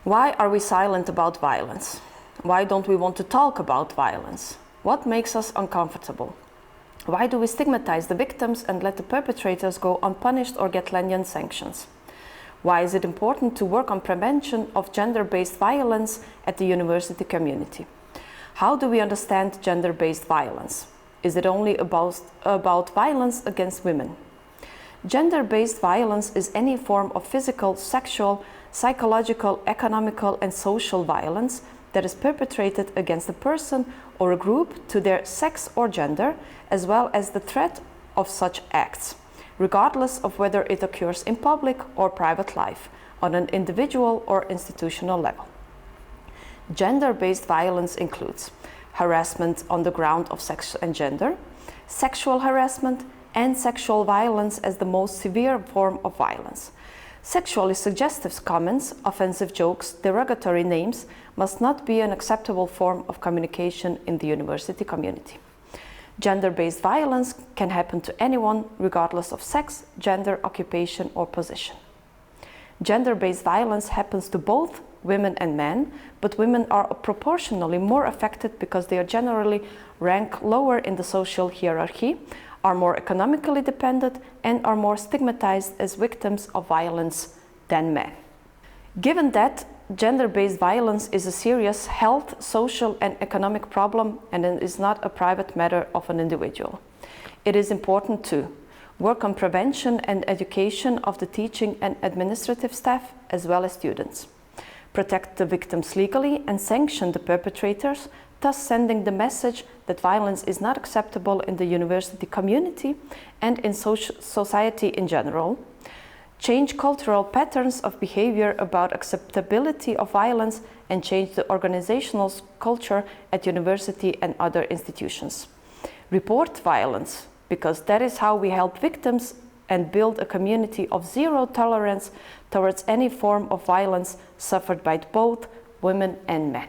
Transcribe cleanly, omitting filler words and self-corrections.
Why are we silent about violence? Why don't we want to talk about violence? What makes us uncomfortable? Why do we stigmatize the victims and let the perpetrators go unpunished or get lenient sanctions? Why is it important to work on prevention of gender-based violence at the university community? How do we understand gender-based violence? Is it only about violence against women? Gender-based violence is any form of physical, sexual, psychological, economical, and social violence that is perpetrated against a person or a group to their sex or gender, as well as the threat of such acts, regardless of whether it occurs in public or private life, on an individual or institutional level. Gender-based violence includes harassment on the ground of sex and gender, sexual harassment, and sexual violence as the most severe form of violence. Sexually suggestive comments, offensive jokes, derogatory names must not be an acceptable form of communication in the university community. Gender-based violence can happen to anyone, regardless of sex, gender, occupation, or position. Gender-based violence happens to both women and men, but women are proportionally more affected because they are generally ranked lower in the social hierarchy, are more economically dependent, and are more stigmatized as victims of violence than men. Given that gender-based violence is a serious health, social, and economic problem, and it is not a private matter of an individual, it is important to work on prevention and education of the teaching and administrative staff, as well as students, protect the victims legally, and sanction the perpetrators, thus sending the message that violence is not acceptable in the university community and in society in general. Change cultural patterns of behavior about acceptability of violence and change the organizational culture at university and other institutions. Report violence, because that is how we help victims and build a community of zero tolerance towards any form of violence suffered by both women and men.